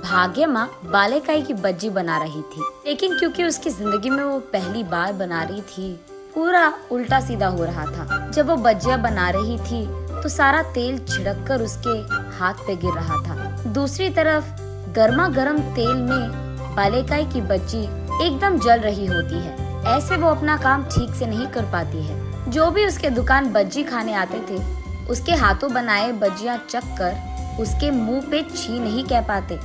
भाग्य माँ बालेकाई की बज्जी बना रही थी, लेकिन क्योंकि उसकी जिंदगी में वो पहली बार बना रही थी, पूरा उल्टा सीधा हो रहा था। जब वो बज्जियां बना रही थी तो सारा तेल छिड़क कर उसके हाथ पे गिर रहा था। दूसरी तरफ गर्मा गर्म तेल में बालेकाई की बज्जी एकदम जल रही होती है। ऐसे वो अपना काम ठीक से नहीं कर पाती है। जो भी उसके दुकान बज्जी खाने आते थे, उसके हाथों बनाए बज्जियां चख कर उसके मुंह पे छी नहीं कह पाते,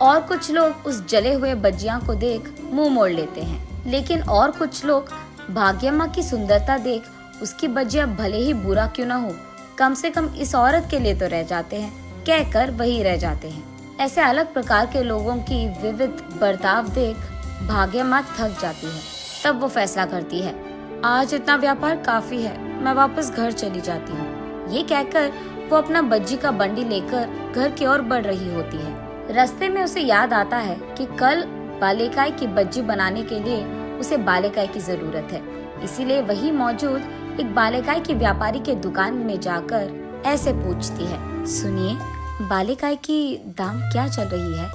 और कुछ लोग उस जले हुए बज्जियां को देख मुंह मोड़ लेते हैं। लेकिन और कुछ लोग भाग्यम्मा की सुंदरता देख उसकी बज्जियां भले ही बुरा क्यों न हो, कम से कम इस औरत के लिए तो रह जाते हैं, कहकर वही रह जाते हैं। ऐसे अलग प्रकार के लोगों की विविध बर्ताव देख भाग्यम्मा थक जाती है। तब वो फैसला करती है, आज इतना व्यापार काफी है, मैं वापस घर चली जाती हूँ। ये कहकर वो अपना बज्जी का बंडी लेकर घर की ओर बढ़ रही होती है। रास्ते में उसे याद आता है कि कल बालेकाई की बज्जी बनाने के लिए उसे बालेकाई की जरूरत है। इसीलिए वही मौजूद एक बालेकाई की व्यापारी के दुकान में जाकर ऐसे पूछती है, सुनिए, बालेकाई की दाम क्या चल रही है?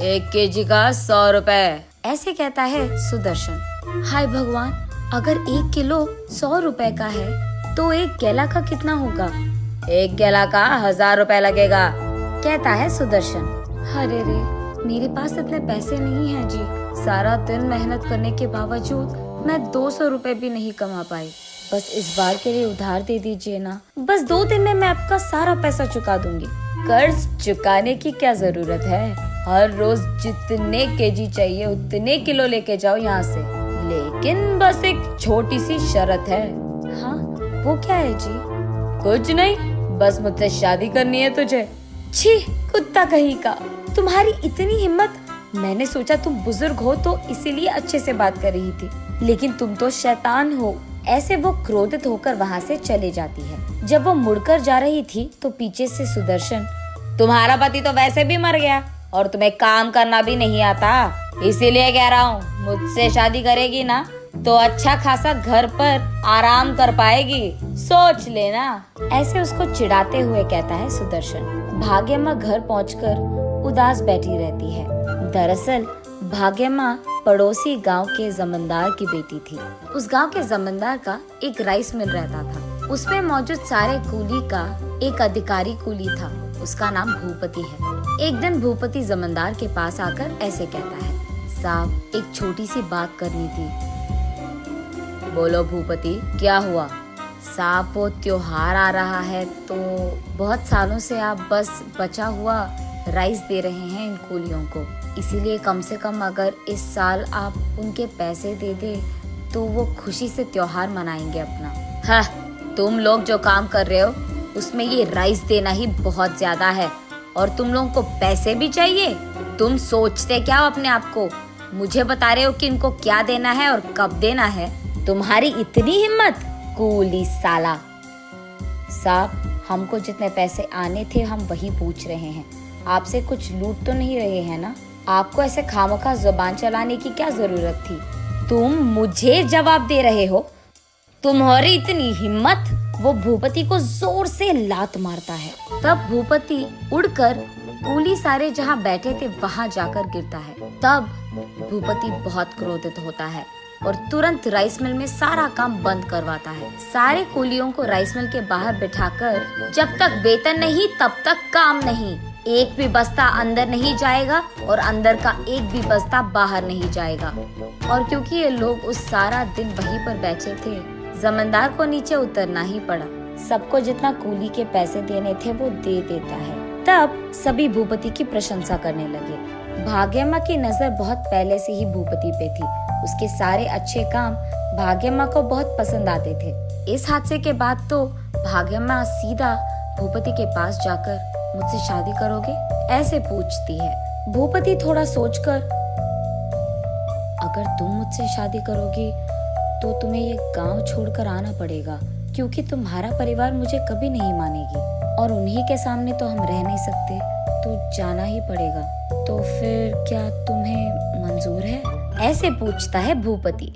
1 केजी का 100 रुपए। ऐसे कहता है सुदर्शन। हाय भगवान, अगर 1 किलो 100 रुपए का है तो 1 केला का कितना होगा? 1 केला का 1000 रुपए लगेगा, कहता है सुदर्शन। अरे रे, मेरे पास इतने पैसे नहीं हैं जी। सारा दिन मेहनत करने के बावजूद मैं 200 रुपए भी नहीं कमा पाई। बस इस बार के लिए उधार दे दीजिए ना। बस 2 दिन में मैं आपका सारा पैसा चुका दूंगी। कर्ज चुकाने की क्या जरूरत है? हर रोज जितने केजी चाहिए उतने किलो लेके जाओ यहाँ से, लेकिन बस एक छोटी सी शर्त है। हाँ, वो क्या है जी? कुछ नहीं, बस मुझसे शादी करनी है तुझे। छी, कुत्ता कहीं का, तुम्हारी इतनी हिम्मत। मैंने सोचा तुम बुजुर्ग हो तो इसीलिए अच्छे से बात कर रही थी, लेकिन तुम तो शैतान हो। ऐसे वो क्रोधित होकर वहाँ से चले जाती है। जब वो मुड़कर जा रही थी तो पीछे से सुदर्शन, तुम्हारा पति तो वैसे भी मर गया और तुम्हें काम करना भी नहीं आता, इसीलिए कह रहा हूँ, मुझसे शादी करेगी ना तो अच्छा खासा घर पर आराम कर पाएगी, सोच लेना। ऐसे उसको चिढ़ाते हुए कहता है सुदर्शन। भाग्यम्मा घर पहुंचकर उदास बैठी रहती है। दरअसल भाग्यम्मा पड़ोसी गांव के जमींदार की बेटी थी। उस गांव के जमींदार का एक राइस मिल रहता था। उसमें मौजूद सारे कूली का एक अधिकारी कूली था। उसका नाम भूपति है। एक दिन भूपति जमींदार के पास आकर ऐसे कहता है, साहब, एक छोटी सी बात करनी थी। बोलो भूपति, क्या हुआ? साहब, वो त्योहार आ रहा है तो बहुत सालों से आप बस बचा हुआ राइस दे रहे हैं इन कूलियों को, इसीलिए कम से कम अगर इस साल आप उनके पैसे दे दे तो वो खुशी से त्योहार मनाएंगे अपना। हाँ, तुम लोग जो काम कर रहे हो उसमें ये राइस देना ही बहुत ज्यादा है, और तुम लोगों को पैसे भी चाहिए। तुम सोचते क्या हो अपने आप को? मुझे बता रहे हो कि इनको क्या देना है और कब देना है? तुम्हारी इतनी हिम्मत, कूली साला। साहब, हमको जितने पैसे आने थे हम वही पूछ रहे हैं, आपसे कुछ लूट तो नहीं रहे हैं ना? आपको ऐसे खामखा जुबान चलाने की क्या जरूरत थी? तुम मुझे जवाब दे रहे हो? तुम्हारी इतनी हिम्मत? वो भूपति को जोर से लात मारता है। तब भूपति उड़कर कूली सारे जहाँ बैठे थे वहाँ जाकर गिरता है। तब भूपति बहुत क्रोधित होता है और तुरंत राइस मिल में सारा काम बंद करवाता है। सारे कूलियों को राइस मिल के बाहर बिठाकर, जब तक वेतन नहीं तब तक काम नहीं, एक भी बस्ता अंदर नहीं जाएगा और अंदर का एक भी बस्ता बाहर नहीं जाएगा। और क्योंकि ये लोग उस सारा दिन वहीं पर बैठे थे, जमींदार को नीचे उतरना ही पड़ा। सबको जितना कूली के पैसे देने थे वो दे देता है। तब सभी भूपति की प्रशंसा करने लगे। भाग्यम्मा की नजर बहुत पहले से ही भूपति पे थी। उसके सारे अच्छे काम भाग्यम्मा को बहुत पसंद आते थे। इस हादसे के बाद तो भाग्यम्मा सीधा भूपति के पास जाकर, मुझसे शादी करोगे? ऐसे पूछती है। भूपति थोड़ा सोचकर, अगर तुम मुझसे शादी करोगी तो तुम्हें ये गांव छोड़कर आना पड़ेगा, क्योंकि तुम्हारा परिवार मुझे कभी नहीं मानेगी और उन्हीं के सामने तो हम रह नहीं सकते, तो जाना ही पड़ेगा। तो फिर क्या तुम्हें मंजूर है? ऐसे पूछता है भूपति।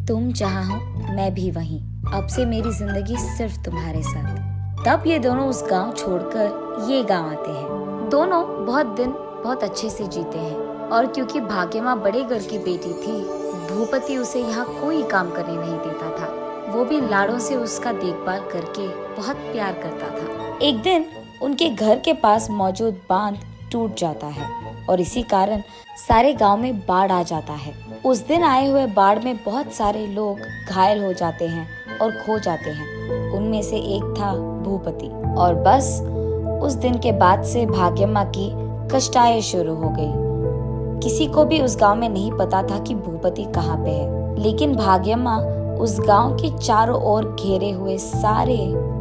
तुम जहाँ हो मैं भी वहीं। अब से मेरी जिंदगी सिर्फ तुम्हारे साथ। तब ये दोनों उस गांव छोड़कर ये गांव आते हैं। दोनों बहुत दिन बहुत अच्छे से जीते हैं। और क्योंकि भाग्यमा बड़े घर की बेटी थी, भूपति उसे यहाँ कोई काम करने नहीं देता था। वो भी लाड़ों से उसका देखभाल करके बहुत प्यार करता था। एक दिन उनके घर के पास मौजूद बांध टूट जाता है और इसी कारण सारे गांव में बाढ़ आ जाता है। उस दिन आए हुए बाढ़ में बहुत सारे लोग घायल हो जाते हैं और खो जाते हैं। उनमें से एक था भूपति। और बस उस दिन के बाद से भाग्यम्मा की कष्टाएं शुरू हो गई। किसी को भी उस गांव में नहीं पता था कि भूपति कहाँ पे है, लेकिन भाग्यम्मा उस गांव के चारों ओर घेरे हुए सारे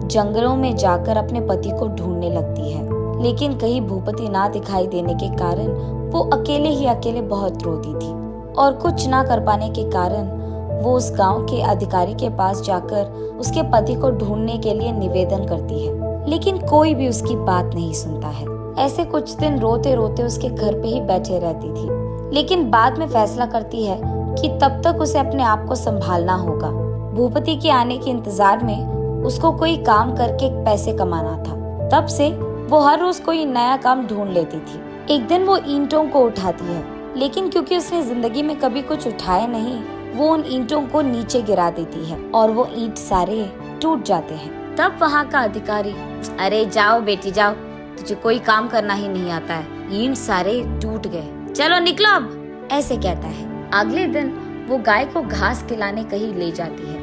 जंगलों में जाकर अपने पति को ढूंढने लगती है। लेकिन कहीं भूपति ना दिखाई देने के कारण वो अकेले ही अकेले बहुत रोती थी और कुछ ना कर पाने के कारण वो उस गांव के अधिकारी के पास जाकर उसके पति को ढूंढने के लिए निवेदन करती है, लेकिन कोई भी उसकी बात नहीं सुनता है। ऐसे कुछ दिन रोते रोते उसके घर पे ही बैठे रहती थी, लेकिन बाद में फैसला करती है कि तब तक उसे अपने आप को संभालना होगा। भूपति के आने के इंतजार में उसको कोई काम करके पैसे कमाना था। तब से वो हर रोज कोई नया काम ढूंढ लेती थी। एक दिन वो ईंटों को उठाती है, लेकिन क्योंकि उसने जिंदगी में कभी कुछ उठाया नहीं, वो उन ईंटों को नीचे गिरा देती है और वो ईंट सारे टूट जाते हैं। तब वहाँ का अधिकारी, अरे जाओ बेटी जाओ, तुझे कोई काम करना ही नहीं आता है, ईंट सारे टूट गए, चलो निकलो अब, ऐसे कहता है। अगले दिन वो गाय को घास खिलाने कहीं ले जाती है।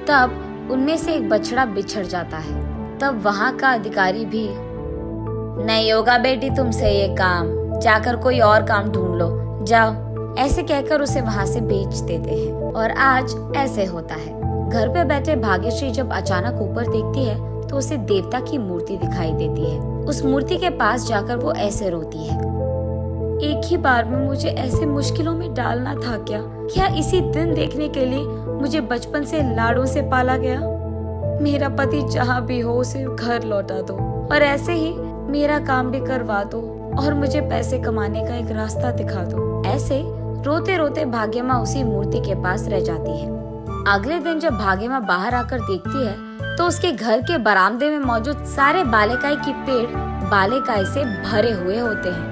तब उनमें से एक बछड़ा बिछड़ जाता है। तब वहाँ का अधिकारी भी, नहीं होगा बेटी तुमसे ये काम, जाकर कोई और काम ढूंढ लो, जाओ, ऐसे कहकर उसे वहाँ से बेच देते हैं। और आज ऐसे होता है। घर पे बैठे भाग्यश्री जब अचानक ऊपर देखती है तो उसे देवता की मूर्ति दिखाई देती है। उस मूर्ति के पास जाकर वो ऐसे रोती है, एक ही बार में मुझे ऐसे मुश्किलों में डालना था क्या? क्या इसी दिन देखने के लिए मुझे बचपन से लाड़ों से पाला गया? मेरा पति जहाँ भी हो उसे घर लौटा दो और ऐसे ही मेरा काम भी करवा दो और मुझे पैसे कमाने का एक रास्ता दिखा दो। ऐसे रोते रोते भाग्यम्मा उसी मूर्ति के पास रह जाती है। अगले दिन जब भाग्यम्मा बाहर आकर देखती है तो उसके घर के बरामदे में मौजूद सारे बालेकाई के पेड़ बालेकाई से भरे हुए होते हैं।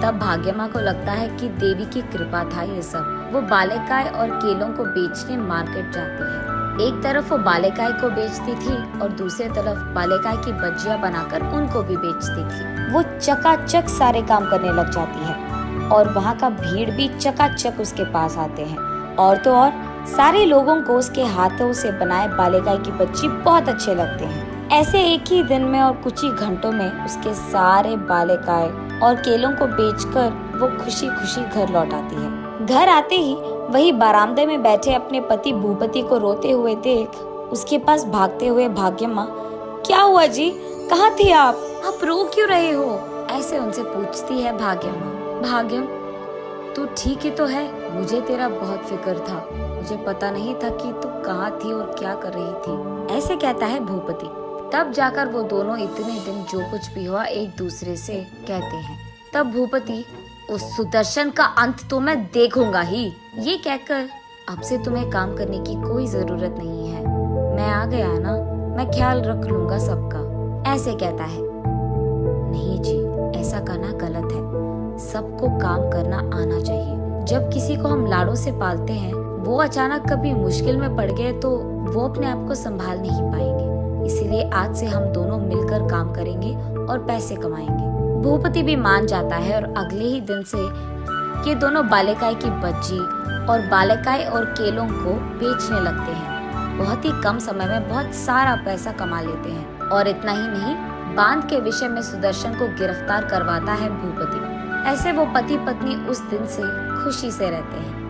तब भाग्यम्मा को लगता है कि देवी की कृपा था ये सब। वो बालेकाई और केलों को बेचने मार्केट जाती है। एक तरफ वो बालेकाई को बेचती थी और दूसरी तरफ बालेकाई की बज्जियां बनाकर उनको भी बेचती थी। वो चकाचक सारे काम करने लग जाती है और वहाँ का भीड़ भी चकाचक उसके पास आते हैं। और तो और सारे लोगों को उसके हाथों से बनाए बालेकाई की बज्जी बहुत अच्छे लगते हैं। ऐसे एक ही दिन में और कुछ ही घंटों में उसके सारे बालेकाई और केलों को बेचकर वो खुशी खुशी घर लौट आती है। घर आते ही वही बरामदे में बैठे अपने पति भूपति को रोते हुए देख उसके पास भागते हुए भाग्यम्मा, क्या हुआ जी, कहाँ थे आप रो क्यों रहे हो? ऐसे उनसे पूछती है भाग्यम्मा। भाग्यम, तू ठीक ही तो है? मुझे तेरा बहुत फिक्र था, मुझे पता नहीं था कि तू कहाँ थी और क्या कर रही थी, ऐसे कहता है भूपति। तब जाकर वो दोनों इतने दिन जो कुछ भी हुआ एक दूसरे से कहते हैं। तब भूपति, उस सुदर्शन का अंत तो मैं देखूंगा ही, ये कहकर अब से तुम्हें काम करने की कोई जरूरत नहीं है, मैं आ गया ना, मैं ख्याल रख लूंगा सबका, ऐसे कहता है। नहीं जी, ऐसा करना गलत है, सबको काम करना आना चाहिए। जब किसी को हम लाड़ों से पालते हैं, वो अचानक कभी मुश्किल में पड़ गए तो वो अपने आप को संभाल नहीं पाएंगे। इसीलिए आज से हम दोनों मिलकर काम करेंगे और पैसे कमाएंगे। भूपति भी मान जाता है और अगले ही दिन से ये दोनों बालेकाई की बज्जी और बालेकाई और केलों को बेचने लगते हैं। बहुत ही कम समय में बहुत सारा पैसा कमा लेते हैं। और इतना ही नहीं, बांध के विषय में सुदर्शन को गिरफ्तार करवाता है भूपति। ऐसे वो पति पत्नी उस दिन से खुशी से रहते हैं।